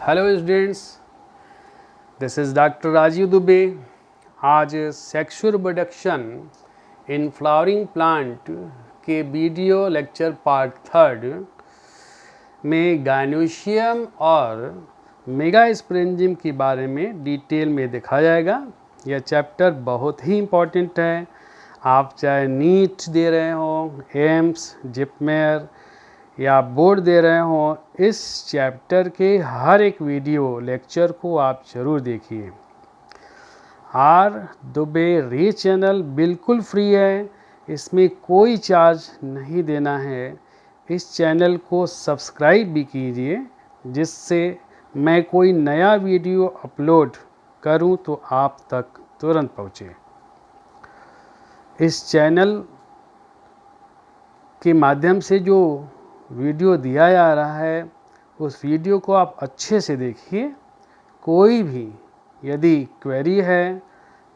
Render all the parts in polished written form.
Hello students, this is doctor Rajiv Dubey. आज sexual reproduction in flowering plant के video lecture part 3 में gynoecium और megasporangium के बारे में डिटेल में देखा जाएगा। यह चैप्टर बहुत ही इम्पोर्टेंट है। आप चाहे नीट दे रहे हो, एम्स, जिपमेर या बोर्ड दे रहे हो, इस चैप्टर के हर एक वीडियो लेक्चर को आप ज़रूर देखिए। आर दुबे रे चैनल बिल्कुल फ्री है, इसमें कोई चार्ज नहीं देना है। इस चैनल को सब्सक्राइब भी कीजिए, जिससे मैं कोई नया वीडियो अपलोड करूं तो आप तक तुरंत पहुंचे। इस चैनल के माध्यम से जो वीडियो दिया जा रहा है, उस वीडियो को आप अच्छे से देखिए। कोई भी यदि क्वेरी है,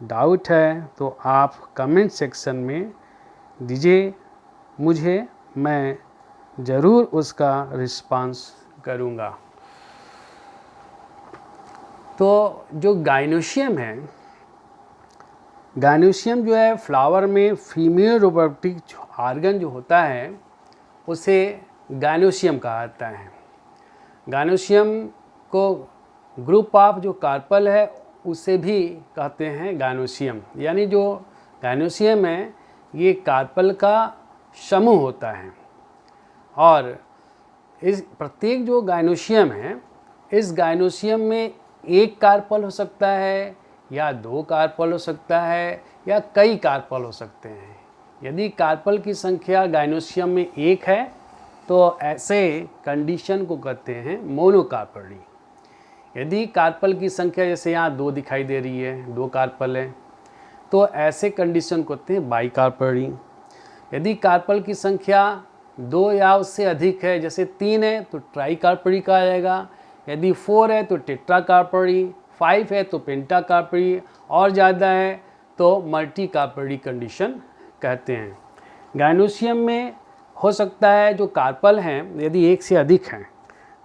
डाउट है, तो आप कमेंट सेक्शन में दीजिए मुझे, मैं ज़रूर उसका रिस्पांस करूँगा। तो जो गायनोशियम है, गायनोशियम जो है फ्लावर में फीमेल रिप्रोडक्टिव ऑर्गन जो होता है उसे गायनोशियम कहा जाता है। गायनोशियम को ग्रुप ऑफ जो कार्पल है उसे भी कहते हैं गायनोशियम। यानी जो गायनोशियम है ये कार्पल का समूह होता है, और इस प्रत्येक जो गायनोशियम है, इस गायनोशियम में एक कार्पल हो सकता है या दो कार्पल हो सकता है या कई कार्पल हो सकते हैं। यदि कार्पल की संख्या गायनोशियम में एक है तो ऐसे कंडीशन को कहते हैं मोनोकार्पली। यदि कार्पल की संख्या जैसे यहाँ दो दिखाई दे रही है, दो कार्पल है, तो ऐसे कंडीशन को कहते हैं बाइकार्पली। यदि कार्पल की संख्या दो या उससे अधिक है, जैसे 3 है तो ट्राइकार्पली कहा जाएगा। यदि 4 है तो टेट्राकार्पली, 5 है तो पेंटाकार्पली, और ज़्यादा है तो मल्टीकार्पली कंडीशन कहते हैं। गायनोशियम में हो सकता है जो कार्पल हैं, यदि एक से अधिक हैं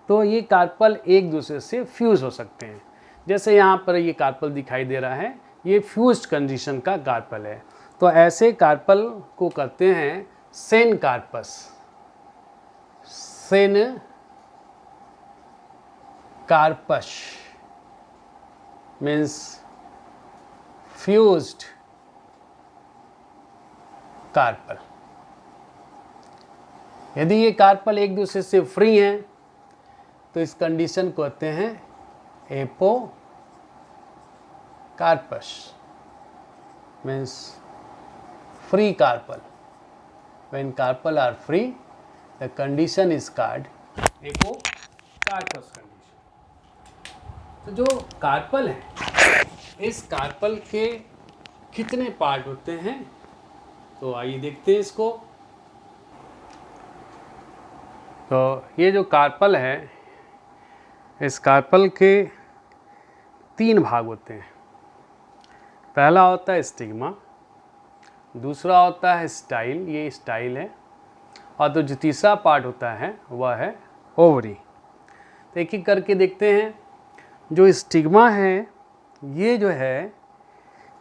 तो ये कार्पल एक दूसरे से फ्यूज़ हो सकते हैं। जैसे यहाँ पर ये कार्पल दिखाई दे रहा है, ये फ्यूज्ड कंडीशन का कार्पल है। तो ऐसे कार्पल को कहते हैं syncarpous. Syncarpous means fused carpel. यदि ये कार्पल एक दूसरे से फ्री हैं तो इस कंडीशन को कहते हैं apocarpous means free carpel. When carpel are free the condition is called apocarpous condition. तो जो कार्पल है, इस कार्पल के कितने पार्ट होते हैं, तो आइए देखते हैं इसको। तो ये जो कार्पल है, इस कार्पल के 3 भाग होते हैं। पहला होता है स्टिग्मा, दूसरा होता है स्टाइल, ये स्टाइल है, और तो जो तीसरा पार्ट होता है वह है ओवरी। तो एक एक करके देखते हैं। जो स्टिग्मा है, ये जो है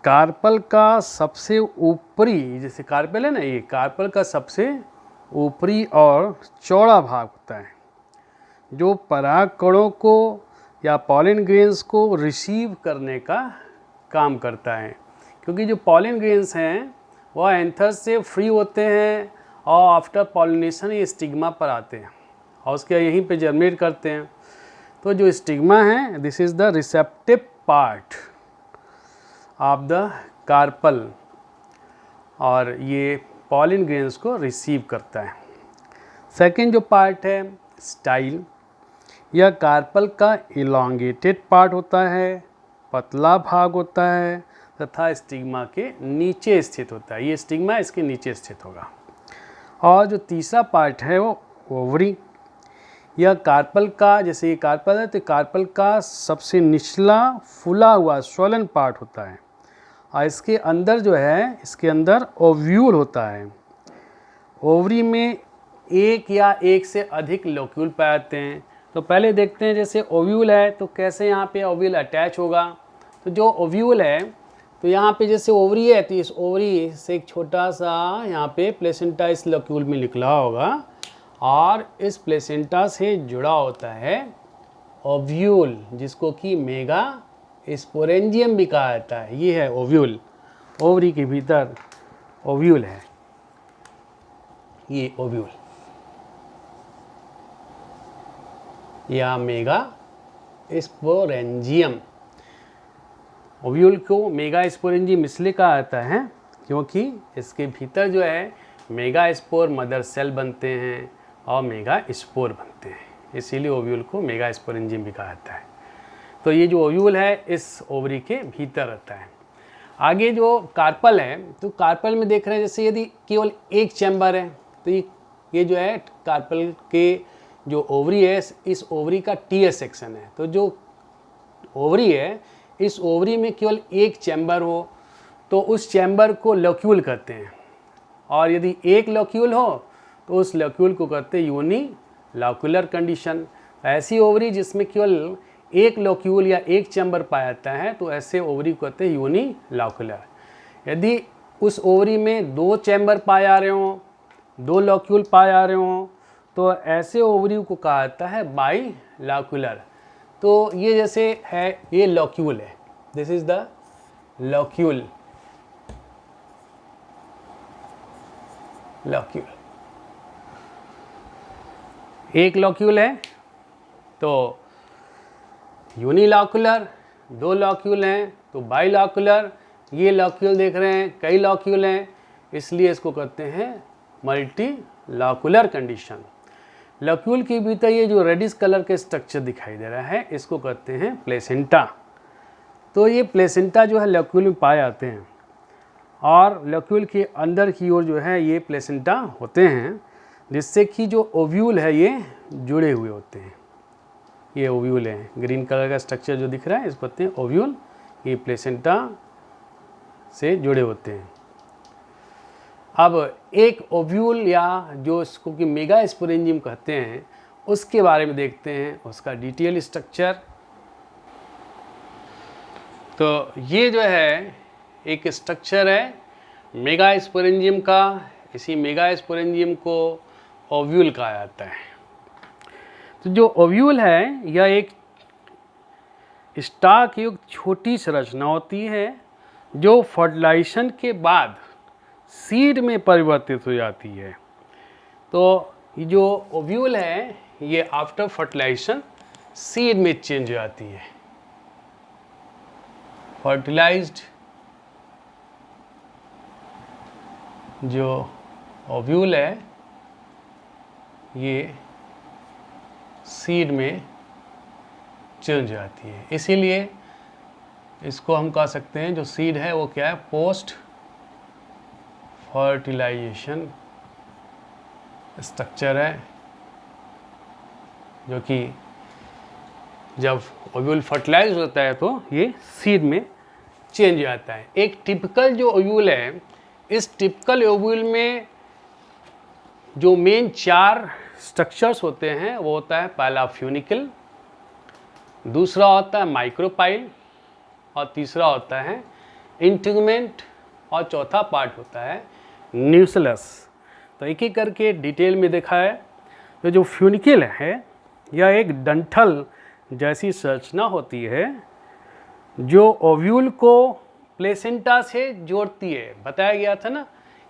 कार्पल का सबसे ऊपरी, जैसे कार्पल है ना, ये कार्पल का सबसे ऊपरी और चौड़ा भाग होता है, जो परागकणों को या पॉलिन ग्रेन्स को रिसीव करने का काम करता है। क्योंकि जो पॉलिन ग्रेन्स हैं वह एंथर से फ्री होते हैं और आफ्टर पॉलिनेशन ये स्टिग्मा पर आते हैं और उसके यहीं पे जर्मिनेट करते हैं। तो जो स्टिग्मा है, this is the receptive part of the carpel, और ये पॉलिन ग्रेन्स को रिसीव करता है। सेकेंड जो पार्ट है स्टाइल, यह कार्पल का इलॉन्गेटेड पार्ट होता है, पतला भाग होता है तथा स्टिग्मा के नीचे स्थित होता है। ये स्टिग्मा इसके नीचे स्थित होगा। और जो तीसरा पार्ट है वो ओवरी, यह कार्पल का, जैसे ये कार्पल है तो कार्पल का सबसे निचला फूला हुआ स्वलन पार्ट होता है, और इसके अंदर जो है, इसके अंदर ओव्यूल होता है। ओवरी में एक या एक से अधिक लोक्यूल पाए जाते हैं। तो पहले देखते हैं जैसे ओव्यूल है तो कैसे यहाँ पे ओव्यूल अटैच होगा। तो जो ओव्यूल है तो यहाँ पे जैसे ओवरी है तो इस ओवरी से एक छोटा सा यहाँ पे प्लेसेंटा इस लोक्यूल में निकला होगा और इस प्लेसेंटा से जुड़ा होता है ओव्यूल, जिसको कि मेगा स्पोरेंजियम भी कहा जाता है। ये है ओव्यूल, ओवरी के भीतर ओव्यूल है, ये ओव्यूल या मेगा स्पोरेंजियम। ओव्यूल को मेगा स्पोरेंजियम इसलिए कहा जाता है क्योंकि इसके भीतर जो है मेगा स्पोर मदर सेल बनते हैं और मेगा स्पोर बनते हैं, इसीलिए ओव्यूल को मेगा स्पोरेंजियम भी कहा जाता है। तो ये जो ओव्यूल है इस ओवरी के भीतर रहता है। आगे जो कार्पल है तो कार्पल में देख रहे हैं जैसे यदि केवल एक चैम्बर है तो ये जो है कार्पल के जो ओवरी है इस ओवरी का टीएस सेक्शन है। तो जो ओवरी है इस ओवरी में केवल एक चैम्बर हो तो उस चैम्बर को लोक्यूल कहते हैं, और यदि एक लोक्यूल हो तो उस लोक्यूल को कहते हैं यूनिलॉक्यूलर कंडीशन। ऐसी ओवरी जिसमें केवल एक लोक्यूल या एक चैम्बर पाया जाता है तो ऐसे ओवरी को कहते हैं यूनिलॉक्यूलर। यदि उस ओवरी में दो चैम्बर पाए जा रहे हों, दो लोक्यूल पाए जा रहे हों तो ऐसे ओवरी को कहा जाता है बाइलॉक्यूलर। तो ये जैसे है ये लोक्यूल है, this is the locule, locule एक लोक्यूल है तो यूनिलॉक्यूलर, दो लोक्यूल हैं तो बाइलॉक्यूलर। ये लोक्यूल देख रहे हैं कई लोक्यूल हैं इसलिए इसको कहते हैं मल्टीलॉक्यूलर कंडीशन। लोक्यूल के भीतर ये जो रेडिश कलर के स्ट्रक्चर दिखाई दे रहा है इसको कहते हैं प्लेसेंटा। तो ये प्लेसेंटा जो है लोक्यूल में पाए जाते हैं और लोक्यूल के अंदर की ओर जो है ये प्लेसेंटा होते हैं, जिससे कि जो ओव्यूल है ये जुड़े हुए होते हैं। ये ओव्यूल है, ग्रीन कलर का स्ट्रक्चर जो दिख रहा है इसको कहते हैं ओव्यूल, ये प्लेसेंटा से जुड़े होते हैं। अब एक ओव्यूल या जो इसको कि मेगा स्पोरेंजियम कहते हैं उसके बारे में देखते हैं, उसका डिटेल स्ट्रक्चर। तो ये जो है एक स्ट्रक्चर है मेगा स्पोरेंजियम का, इसी मेगा स्पोरेंजियम को ओव्यूल कहा जाता है। तो जो ओव्यूल है यह एक स्टाक युक्त छोटी संरचना होती है जो फर्टिलाइजेशन के बाद सीड में परिवर्तित हो जाती है। तो ये जो ओव्यूल है ये आफ्टर फर्टिलाइजेशन सीड में चेंज हो जाती है। फर्टिलाइज्ड जो ओव्यूल है ये सीड में चेंज हो जाती है, इसीलिए इसको हम कह सकते हैं जो सीड है वो क्या है, पोस्ट फर्टिलाइजेशन स्ट्रक्चर है, जो कि जब ओव्यूल फर्टिलाइज होता है तो ये सीड में चेंज हो जाता है। एक टिपिकल जो ओव्यूल है, इस टिपिकल ओव्यूल में जो मेन 4 स्ट्रक्चर्स होते हैं वो होता है पहला फ्यूनिकल, दूसरा होता है माइक्रोपाइल और तीसरा होता है इंटीगमेंट और चौथा पार्ट होता है न्यूक्लियस। तो एक एक करके डिटेल में देखा है। तो जो फ्यूनिकल है यह एक डंठल जैसी संरचना होती है जो ओव्यूल को प्लेसेंटा से जोड़ती है। बताया गया था ना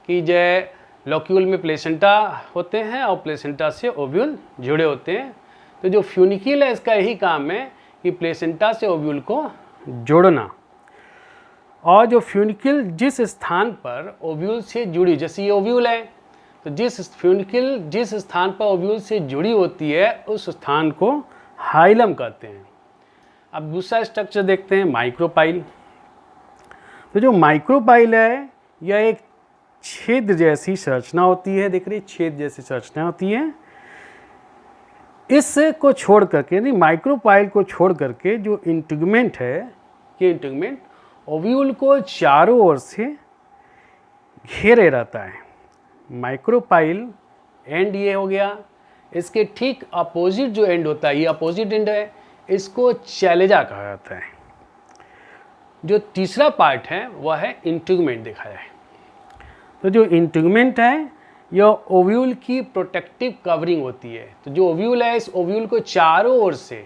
कि जय लोक्यूल में प्लेसेंटा होते हैं और प्लेसेंटा से ओव्यूल जुड़े होते हैं। तो जो फ्यूनिकल है इसका यही काम है कि प्लेसेंटा से ओव्यूल को जोड़ना। और जो फ्यूनिकल जिस स्थान पर ओव्यूल से जुड़ी, जैसे ये ओव्यूल है तो जिस फ्यूनिकल जिस स्थान पर ओव्यूल से जुड़ी होती है उस स्थान को हाइलम कहते हैं। अब दूसरा स्ट्रक्चर देखते हैं माइक्रोपाइल। तो जो माइक्रोपाइल है यह एक छेद जैसी संरचना होती है, देख रही छेद जैसी संरचना होती है। इसको छोड़ करके यानी माइक्रोपाइल को छोड़ करके जो इंटीगमेंट है, ये इंटीगमेंट ओव्यूल को चारों ओर से घेरे रहता है। माइक्रोपाइल एंड ये हो गया, इसके ठीक अपोजिट जो एंड होता है, ये अपोजिट एंड है, इसको चैलेजा कहा जाता है। जो तीसरा पार्ट है वह है इंटीगुमेंट दिखाया है। तो जो इंटीगुमेंट है यह ओव्यूल की प्रोटेक्टिव कवरिंग होती है। तो जो ओव्यूल है, इस ओव्यूल को चारों ओर से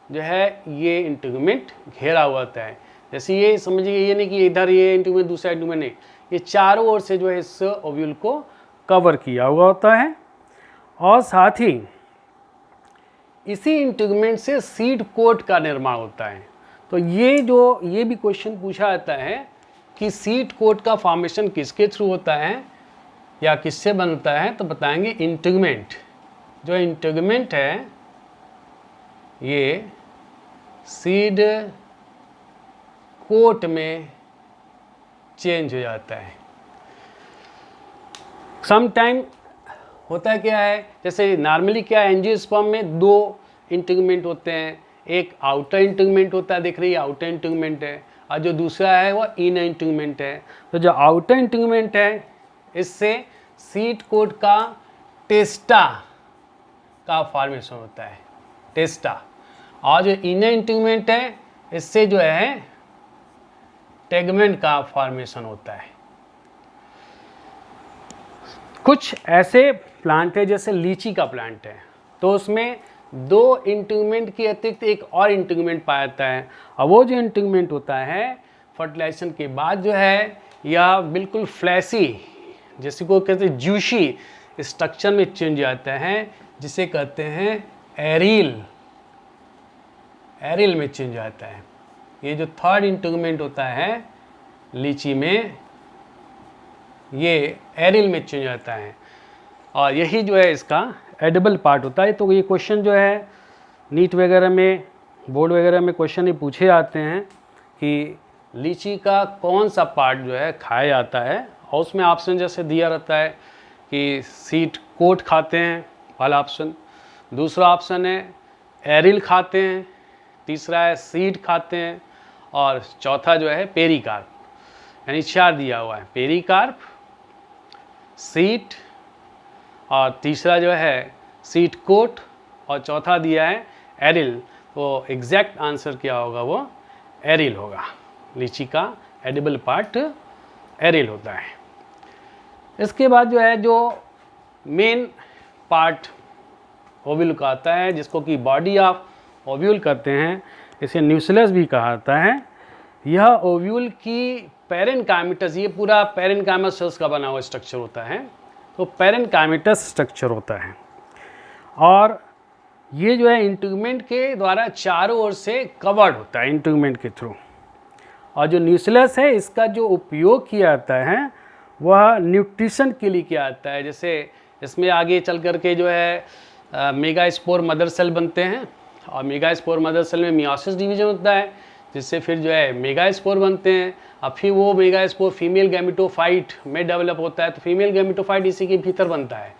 जो है ये इंटीगुमेंट घेरा हुआ होता है। जैसे ये समझिए, ये नहीं कि इधर ये इंटीगुमेंट दूसरा इंटीगुमेंट, नहीं, ये चारों ओर से जो है इस ओव्यूल को कवर किया हुआ होता है। और साथ ही इसी इंटीगुमेंट से सीड कोट का निर्माण होता है। तो ये भी क्वेश्चन पूछा जाता है कि सीड कोट का फॉर्मेशन किसके थ्रू होता है या किससे बनता है, तो बताएंगे इंटीगुमेंट। जो इंटीगुमेंट है ये सीड कोट में चेंज हो जाता है। सम टाइम होता है क्या है, जैसे नॉर्मली क्या है, एंजियोस्पर्म में दो इंटीगुमेंट होते हैं, एक आउटर इंटीगुमेंट होता है, दिख रही है आउटर इंटीगुमेंट है, और जो दूसरा है वो इनर इंटीगुमेंट है। तो जो आउटर इंटीगुमेंट है इससे सीड कोट का टेस्टा का फॉर्मेशन होता है, टेस्टा। और जो इनर इंटीगुमेंट है इससे जो है टेगमेंट का फॉर्मेशन होता है। कुछ ऐसे प्लांट है जैसे लीची का प्लांट है, तो उसमें दो इंटीगुमेंट की अतिरिक्त एक और इंटीगुमेंट पाया जाता है, और वो जो इंटीगुमेंट होता है फर्टिलाइजेशन के बाद जो है या बिल्कुल फ्लैसी, जैसे को कहते हैं जूशी स्ट्रक्चर में चेंज आता है, जिसे कहते हैं एरिल, एरिल में चेंज आता है। ये जो थर्ड इंटीगुमेंट होता है लीची में, ये एरिल में चेंज आता है, और यही जो है इसका एडिबल पार्ट होता है। तो ये क्वेश्चन जो है नीट वगैरह में, बोर्ड वगैरह में क्वेश्चन ये पूछे जाते हैं कि लीची का कौन सा पार्ट जो है खाया जाता है, और उसमें ऑप्शन जैसे दिया रहता है कि सीड कोट खाते हैं, पहला ऑप्शन, दूसरा ऑप्शन है एरिल खाते हैं, तीसरा है सीड खाते हैं, और चौथा जो है पेरिकार्प। यानी 4 दिया हुआ है, पेरिकार्प, सीड, और तीसरा जो है सीड कोट, और चौथा दिया है एरिल। तो एग्जैक्ट आंसर क्या होगा, वो एरिल होगा। लीची का एडिबल पार्ट एरिल होता है। इसके बाद जो है जो मेन पार्ट ओव्यूल का आता है, जिसको कि बॉडी ऑफ ओव्यूल कहते हैं, इसे न्यूक्लियस भी कहा जाता है। यह ओव्यूल की पैरेन्काइमेटस, ये पूरा पैरेन्काइमस सेल्स का बना हुआ स्ट्रक्चर होता है। तो पैरेन्काइमेटस स्ट्रक्चर होता है, और ये जो है इंटीगुमेंट के द्वारा चारों ओर से कवर्ड होता है इंटीगुमेंट के थ्रू। और जो न्यूक्लियस है इसका जो उपयोग किया जाता है वह न्यूट्रिशन के लिए किया जाता है। जैसे इसमें आगे चल कर के जो है मेगास्पोर मदर सेल बनते हैं, और मेगास्पोर मदर सेल में मियोसिस डिवीजन होता है, जिससे फिर जो है मेगास्पोर बनते हैं। अब फिर वो मेगास्पोर फीमेल गैमेटोफाइट में डेवलप होता है, तो फीमेल गैमेटोफाइट इसी के भीतर बनता है।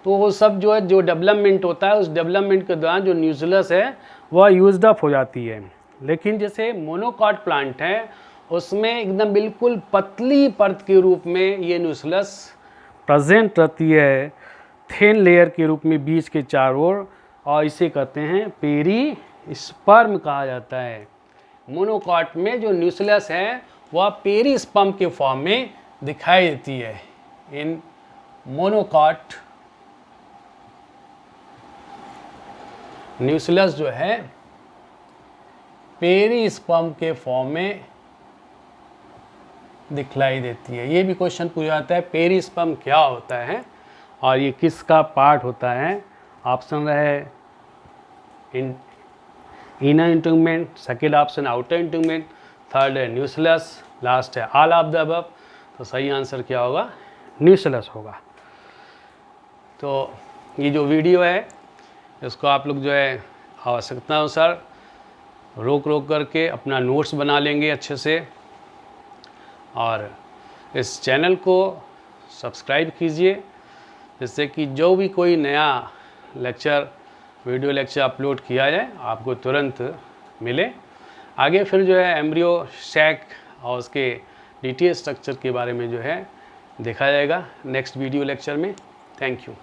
तो वो सब जो है जो डेवलपमेंट होता है, उस डेवलपमेंट के दौरान जो न्यूक्लियस है वह यूज्ड अप हो जाती है। लेकिन जैसे मोनोकॉट प्लांट है उसमें एकदम बिल्कुल पतली परत के रूप में ये न्यूक्लियस प्रेजेंट रहती है, थिन लेयर के रूप में बीज के चारों ओर, और इसे कहते हैं पेरिस्पर्म कहा जाता है। मोनोकॉट में जो न्यूक्लियस है वह पेरिस्पर्म के फॉर्म में दिखाई देती है। इन मोनोकॉट न्यूक्लियस जो है पेरिस्पर्म के फॉर्म में दिखलाई देती है। ये भी क्वेश्चन पूछा जाता है पेरिस्पर्म क्या होता है और ये किसका पार्ट होता है। ऑप्शन रहे inner integument, second option outer integument, third है न्यूक्लियस, लास्ट है ऑल ऑफ द अबव। तो सही आंसर क्या होगा, न्यूक्लियस होगा। तो ये जो वीडियो है इसको आप लोग जो है आवश्यकता अनुसार रोक करके अपना नोट्स बना लेंगे अच्छे से, और इस चैनल को सब्सक्राइब कीजिए, जिससे कि जो भी कोई नया लेक्चर वीडियो लेक्चर अपलोड किया जाए आपको तुरंत मिले। आगे फिर जो है एम्ब्रियो सैक और उसके डिटेल स्ट्रक्चर के बारे में जो है देखा जाएगा नेक्स्ट वीडियो लेक्चर में। Thank you.